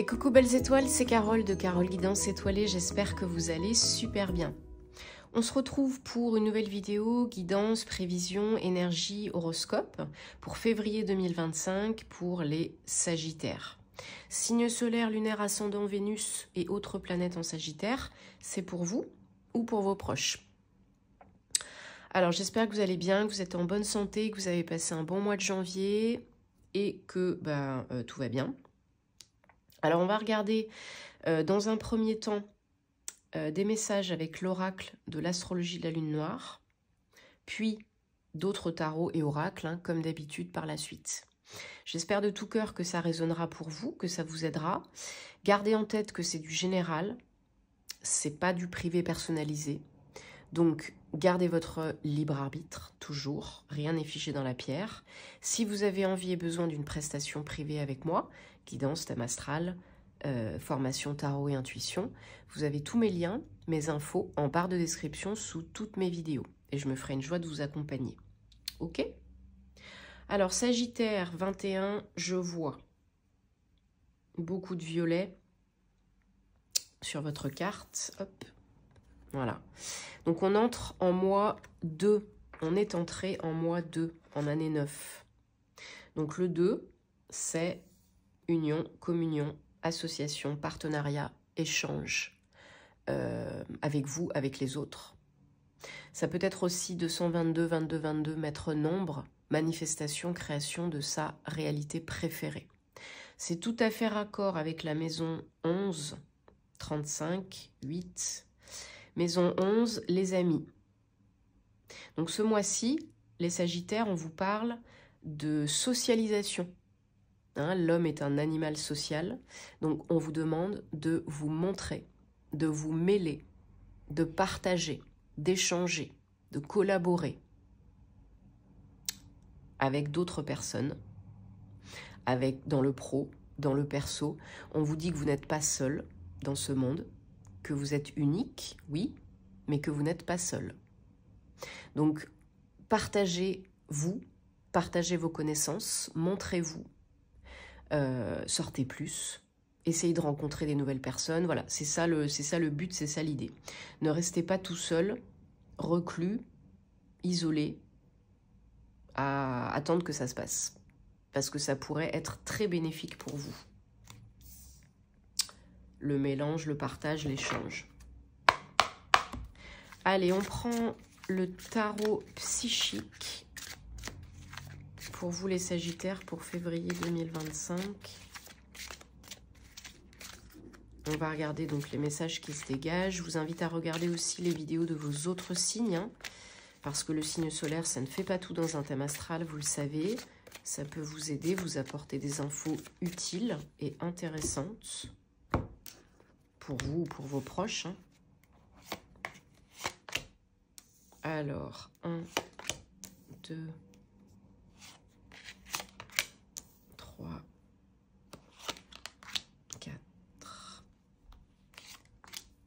Et coucou belles étoiles, c'est Carole de Carole Guidance Étoilée, j'espère que vous allez super bien. On se retrouve pour une nouvelle vidéo, guidance, prévision, énergie, horoscope, pour février 2025 pour les Sagittaires. Signe solaire, lunaire, ascendant, Vénus et autres planètes en Sagittaire, c'est pour vous ou pour vos proches. Alors j'espère que vous allez bien, que vous êtes en bonne santé, que vous avez passé un bon mois de janvier et que tout va bien. Alors on va regarder dans un premier temps des messages avec l'oracle de l'astrologie de la lune noire, puis d'autres tarots et oracles, comme d'habitude par la suite. J'espère de tout cœur que ça résonnera pour vous, que ça vous aidera. Gardez en tête que c'est du général, c'est pas du privé personnalisé. Donc gardez votre libre arbitre, toujours, rien n'est figé dans la pierre. Si vous avez envie et besoin d'une prestation privée avec moi, guidance, thème astral, formation tarot et intuition, vous avez tous mes liens, mes infos en barre de description sous toutes mes vidéos. Et je me ferai une joie de vous accompagner. Ok? Alors Sagittaire 21, je vois beaucoup de violet sur votre carte. Hop, voilà. Donc on entre en mois 2. On est entré en mois 2, en année 9. Donc le 2, c'est union, communion, association, partenariat, échange avec vous, avec les autres. Ça peut être aussi 222, 22, 22, mettre nombre, manifestation, création de sa réalité préférée. C'est tout à fait raccord avec la maison 11, 35, 8. Maison 11, les amis. Donc ce mois-ci, les Sagittaires, on vous parle de socialisation. L'homme est un animal social, donc on vous demande de vous montrer, de vous mêler, de partager, d'échanger, de collaborer avec d'autres personnes, dans le pro, dans le perso. On vous dit que vous n'êtes pas seul dans ce monde, que vous êtes unique, oui, mais que vous n'êtes pas seul. Donc, partagez-vous, partagez vos connaissances, montrez-vous, sortez plus, essayez de rencontrer des nouvelles personnes. Voilà, c'est ça le but, c'est ça l'idée. Ne restez pas tout seul, reclus, isolé, à attendre que ça se passe. Parce que ça pourrait être très bénéfique pour vous. Le mélange, le partage, l'échange. Allez, on prend le tarot psychique pour vous les Sagittaires pour février 2025. On va regarder donc les messages qui se dégagent. Je vous invite à regarder aussi les vidéos de vos autres signes, parce que le signe solaire, ça ne fait pas tout dans un thème astral, vous le savez. Ça peut vous aider, vous apporter des infos utiles et intéressantes pour vous ou pour vos proches. Alors, 1, 2, 3, 4,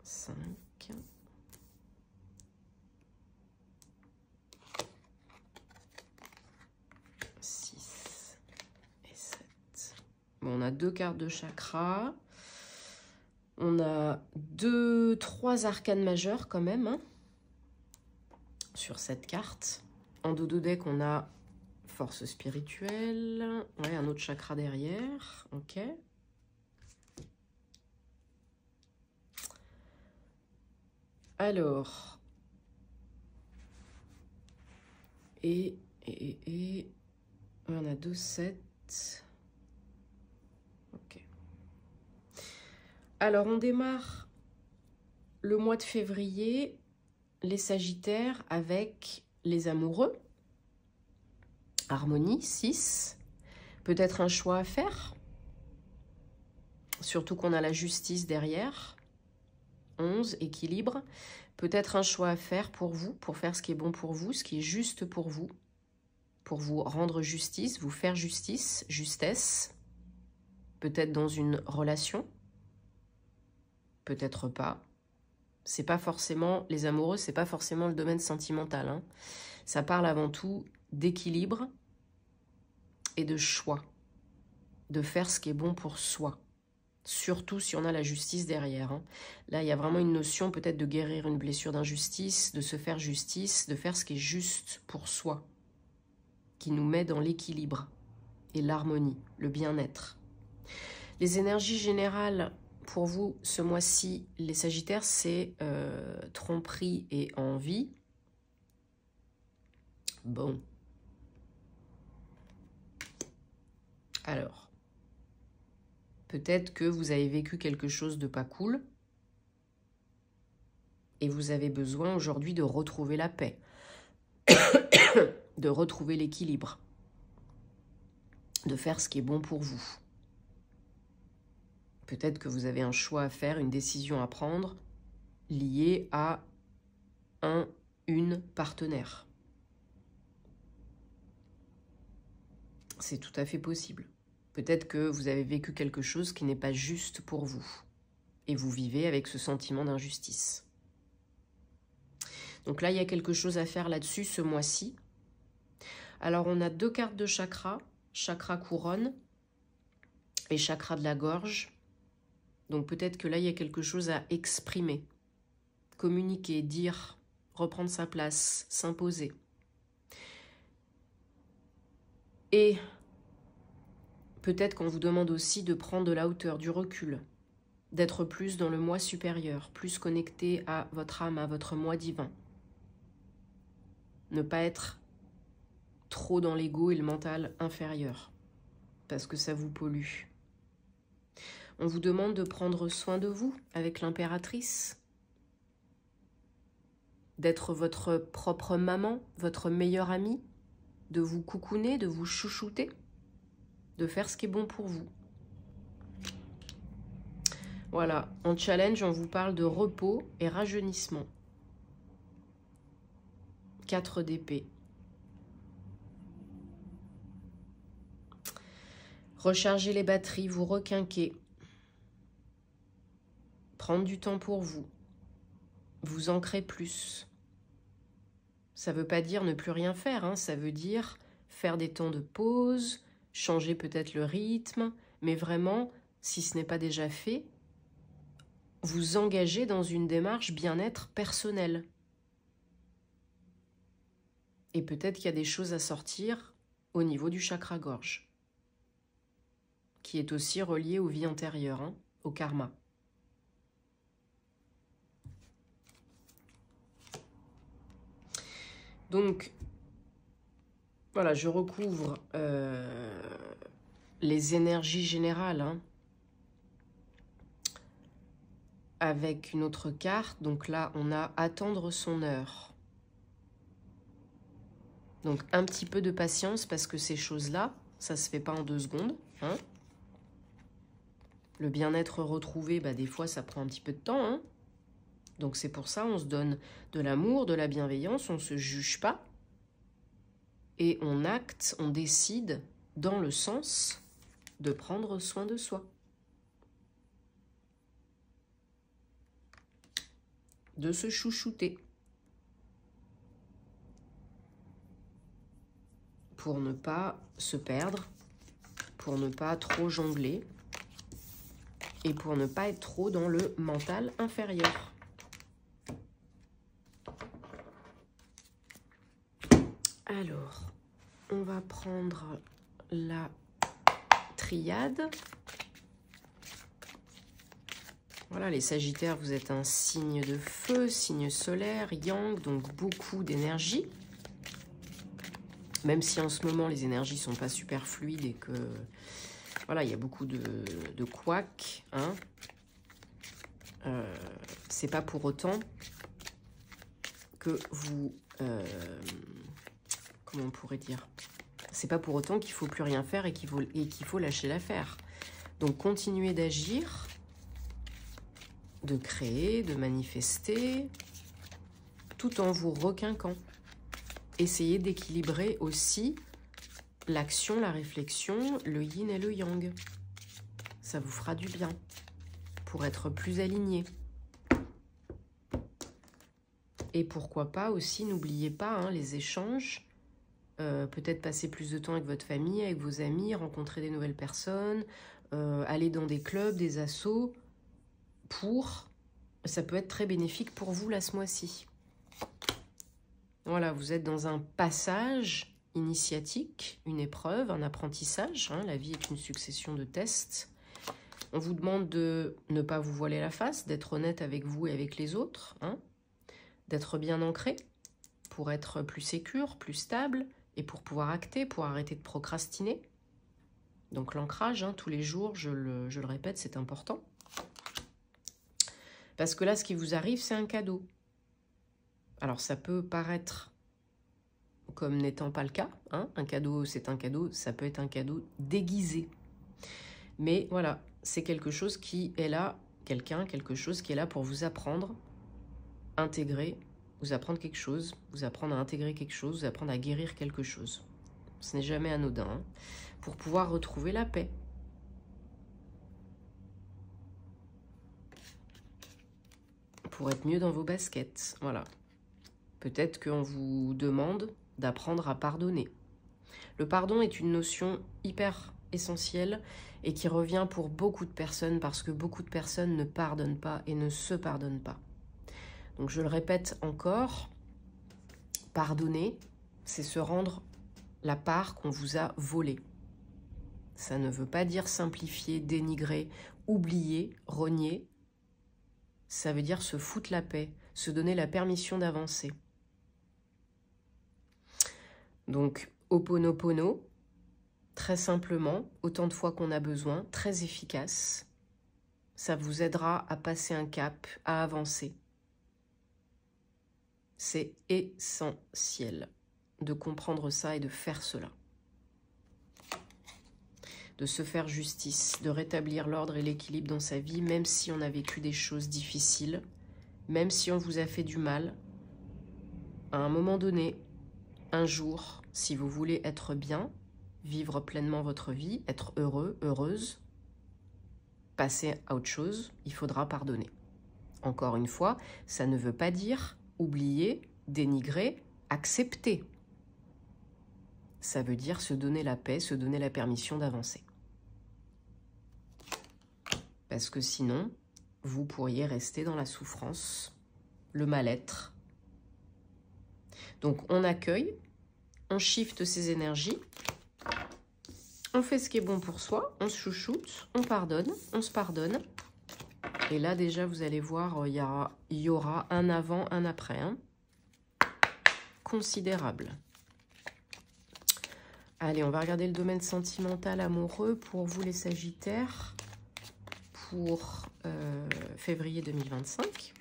5, 6 et 7. Bon, on a 2 cartes de chakra. On a 3 arcanes majeures quand même, sur cette carte. En dos de deck, on a force spirituelle. Ouais, un autre chakra derrière. Ok. Alors. Et on a 2, 7. Ok. Alors, on démarre le mois de février, les Sagittaires, avec les amoureux. Harmonie, 6. Peut-être un choix à faire. Surtout qu'on a la justice derrière. 11, équilibre. Peut-être un choix à faire pour vous, pour faire ce qui est bon pour vous, ce qui est juste pour vous rendre justice, vous faire justice, justesse. Peut-être dans une relation. Peut-être pas. C'est pas forcément, les amoureux, c'est pas forcément le domaine sentimental. Ça parle avant tout d'équilibre et de choix. De faire ce qui est bon pour soi. Surtout si on a la justice derrière. Hein. Là, il y a vraiment une notion peut-être de guérir une blessure d'injustice, de se faire justice, de faire ce qui est juste pour soi, qui nous met dans l'équilibre et l'harmonie, le bien-être. Les énergies générales pour vous ce mois-ci, les Sagittaires, c'est tromperie et envie. Bon. Alors, peut-être que vous avez vécu quelque chose de pas cool et vous avez besoin aujourd'hui de retrouver la paix, de retrouver l'équilibre, de faire ce qui est bon pour vous. Peut-être que vous avez un choix à faire, une décision à prendre liée à une partenaire. C'est tout à fait possible. Peut-être que vous avez vécu quelque chose qui n'est pas juste pour vous. Et vous vivez avec ce sentiment d'injustice. Donc là, il y a quelque chose à faire là-dessus ce mois-ci. Alors, on a 2 cartes de chakra. Chakra couronne et chakra de la gorge. Donc peut-être que là, il y a quelque chose à exprimer. Communiquer, dire, reprendre sa place, s'imposer. Et peut-être qu'on vous demande aussi de prendre de la hauteur, du recul, d'être plus dans le moi supérieur, plus connecté à votre âme, à votre moi divin. Ne pas être trop dans l'ego et le mental inférieur, parce que ça vous pollue. On vous demande de prendre soin de vous avec l'impératrice, d'être votre propre maman, votre meilleure amie, de vous coucouner, de vous chouchouter, de faire ce qui est bon pour vous. Voilà, en challenge, on vous parle de repos et rajeunissement. 4 d'épée. Recharger les batteries, vous requinquer. Prendre du temps pour vous. Vous ancrer plus. Ça ne veut pas dire ne plus rien faire, hein. Ça veut dire faire des temps de pause, changer peut-être le rythme, mais vraiment, si ce n'est pas déjà fait, vous engager dans une démarche bien-être personnelle. Et peut-être qu'il y a des choses à sortir au niveau du chakra-gorge, qui est aussi relié aux vies antérieures, hein, au karma. Donc, voilà, je recouvre les énergies générales hein, avec une autre carte. Donc là, on a attendre son heure. Donc, un petit peu de patience parce que ces choses-là, ça ne se fait pas en 2 secondes. Hein. Le bien-être retrouvé, bah, des fois, ça prend un petit peu de temps. Hein. Donc, c'est pour ça on se donne de l'amour, de la bienveillance, on ne se juge pas. Et on acte, on décide dans le sens de prendre soin de soi. De se chouchouter. Pour ne pas se perdre, pour ne pas trop jongler et pour ne pas être trop dans le mental inférieur. Alors, on va prendre la triade. Voilà, les Sagittaires, vous êtes un signe de feu, signe solaire, yang, donc beaucoup d'énergie. Même si en ce moment, les énergies ne sont pas super fluides et que, voilà, il y a beaucoup de couacs. Hein. C'est pas pour autant que vous... comment on pourrait dire? C'est pas pour autant qu'il faut plus rien faire et qu'il faut lâcher l'affaire. Donc, continuez d'agir, de créer, de manifester, tout en vous requinquant. Essayez d'équilibrer aussi l'action, la réflexion, le yin et le yang. Ça vous fera du bien pour être plus aligné. Et pourquoi pas aussi, n'oubliez pas hein, les échanges peut-être passer plus de temps avec votre famille, avec vos amis, rencontrer des nouvelles personnes, aller dans des clubs, des assos, ça peut être très bénéfique pour vous là ce mois-ci. Voilà, vous êtes dans un passage initiatique, une épreuve, un apprentissage. Hein, la vie est une succession de tests. On vous demande de ne pas vous voiler la face, d'être honnête avec vous et avec les autres, hein, d'être bien ancré pour être plus sécure, plus stable et pour pouvoir acter, pour arrêter de procrastiner. Donc l'ancrage, hein, tous les jours, je le répète, c'est important. Parce que là, ce qui vous arrive, c'est un cadeau. Alors ça peut paraître comme n'étant pas le cas, hein. Un cadeau, c'est un cadeau, ça peut être un cadeau déguisé. Mais voilà, c'est quelque chose qui est là, quelque chose qui est là pour vous apprendre, intégrer, vous apprendre quelque chose, vous apprendre à intégrer quelque chose, vous apprendre à guérir quelque chose. Ce n'est jamais anodin, hein, pour pouvoir retrouver la paix. Pour être mieux dans vos baskets, voilà. Peut-être qu'on vous demande d'apprendre à pardonner. Le pardon est une notion hyper essentielle et qui revient pour beaucoup de personnes parce que beaucoup de personnes ne pardonnent pas et ne se pardonnent pas. Donc je le répète encore, pardonner, c'est se rendre la part qu'on vous a volée. Ça ne veut pas dire simplifier, dénigrer, oublier, renier. Ça veut dire se foutre la paix, se donner la permission d'avancer. Donc, Ho'oponopono, très simplement, autant de fois qu'on a besoin, très efficace. Ça vous aidera à passer un cap, à avancer. C'est essentiel de comprendre ça et de faire cela. De se faire justice, de rétablir l'ordre et l'équilibre dans sa vie, même si on a vécu des choses difficiles, même si on vous a fait du mal. À un moment donné, un jour, si vous voulez être bien, vivre pleinement votre vie, être heureux, heureuse, passer à autre chose, il faudra pardonner. Encore une fois, ça ne veut pas dire oublier, dénigrer, accepter. Ça veut dire se donner la paix, se donner la permission d'avancer. Parce que sinon, vous pourriez rester dans la souffrance, le mal-être. Donc on accueille, on shift ses énergies, on fait ce qui est bon pour soi, on se chouchoute, on pardonne, on se pardonne. Et là déjà vous allez voir, il y aura un avant, un après, hein, considérable. Allez, on va regarder le domaine sentimental amoureux pour vous les Sagittaires pour février 2025.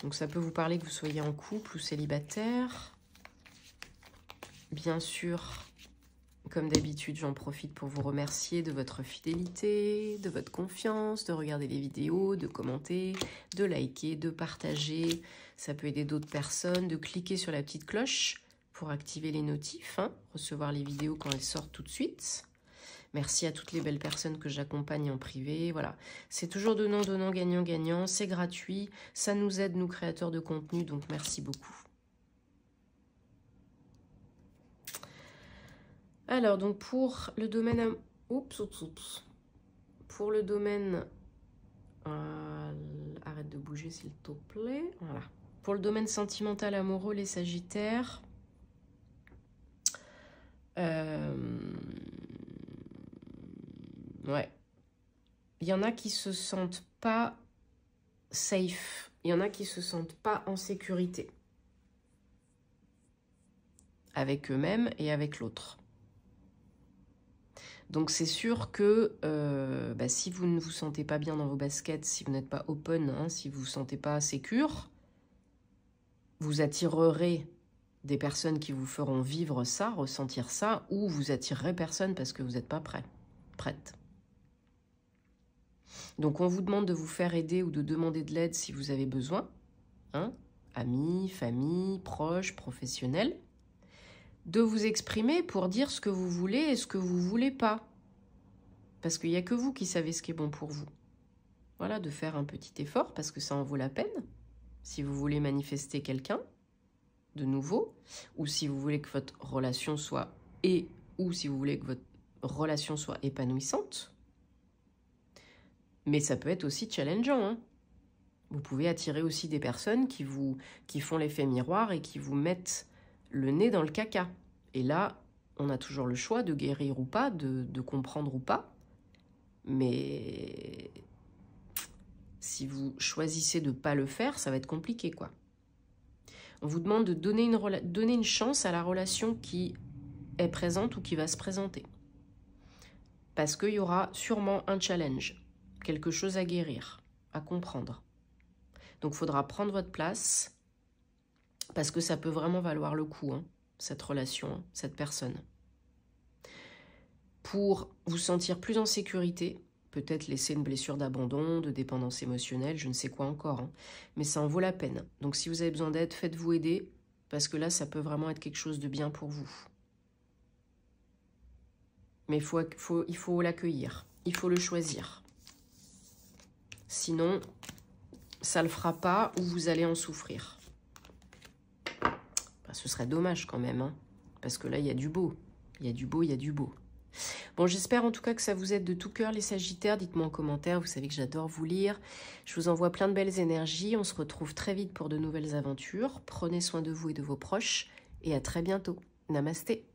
Donc ça peut vous parler que vous soyez en couple ou célibataire. Bien sûr, comme d'habitude, j'en profite pour vous remercier de votre fidélité, de votre confiance, de regarder les vidéos, de commenter, de liker, de partager. Ça peut aider d'autres personnes, de cliquer sur la petite cloche pour activer les notifs, hein, recevoir les vidéos quand elles sortent tout de suite. Merci à toutes les belles personnes que j'accompagne en privé. Voilà, c'est toujours donnant, gagnant, c'est gratuit. Ça nous aide, nous, créateurs de contenu, donc merci beaucoup. Alors, donc pour le domaine... Pour le domaine... arrête de bouger, s'il te plaît. Voilà. Pour le domaine sentimental amoureux, les Sagittaires... Ouais. Il y en a qui se sentent pas safe. Il y en a qui se sentent pas en sécurité. Avec eux-mêmes et avec l'autre. Donc c'est sûr que si vous ne vous sentez pas bien dans vos baskets, si vous n'êtes pas open, hein, si vous ne vous sentez pas sécure, vous attirerez des personnes qui vous feront vivre ça, ressentir ça, ou vous attirerez personne parce que vous n'êtes pas prête. Donc on vous demande de vous faire aider ou de demander de l'aide si vous avez besoin, hein, amis, famille, proches, professionnels, de vous exprimer pour dire ce que vous voulez et ce que vous ne voulez pas. Parce qu'il n'y a que vous qui savez ce qui est bon pour vous. Voilà, de faire un petit effort parce que ça en vaut la peine si vous voulez manifester quelqu'un. de nouveau, ou si vous voulez que votre relation soit ou si vous voulez que votre relation soit épanouissante. Mais ça peut être aussi challengeant, hein. Vous pouvez attirer aussi des personnes qui font l'effet miroir et qui vous mettent le nez dans le caca. Et là, on a toujours le choix de guérir ou pas, de comprendre ou pas. Mais si vous choisissez de ne pas le faire, ça va être compliqué, quoi. On vous demande de donner une chance à la relation qui est présente ou qui va se présenter. Parce qu'il y aura sûrement un challenge, quelque chose à guérir, à comprendre. Donc, il faudra prendre votre place parce que ça peut vraiment valoir le coup, hein, cette relation, hein, cette personne. Pour vous sentir plus en sécurité, peut-être laisser une blessure d'abandon, de dépendance émotionnelle, je ne sais quoi encore, hein, mais ça en vaut la peine. Donc, si vous avez besoin d'aide, faites-vous aider parce que là, ça peut vraiment être quelque chose de bien pour vous. Mais il faut l'accueillir, il faut le choisir. Sinon, ça ne le fera pas ou vous allez en souffrir. Ben, ce serait dommage quand même, hein, parce que là, il y a du beau. Il y a du beau, il y a du beau. Bon, j'espère en tout cas que ça vous aide de tout cœur, les Sagittaires. Dites-moi en commentaire, vous savez que j'adore vous lire. Je vous envoie plein de belles énergies. On se retrouve très vite pour de nouvelles aventures. Prenez soin de vous et de vos proches. Et à très bientôt. Namasté.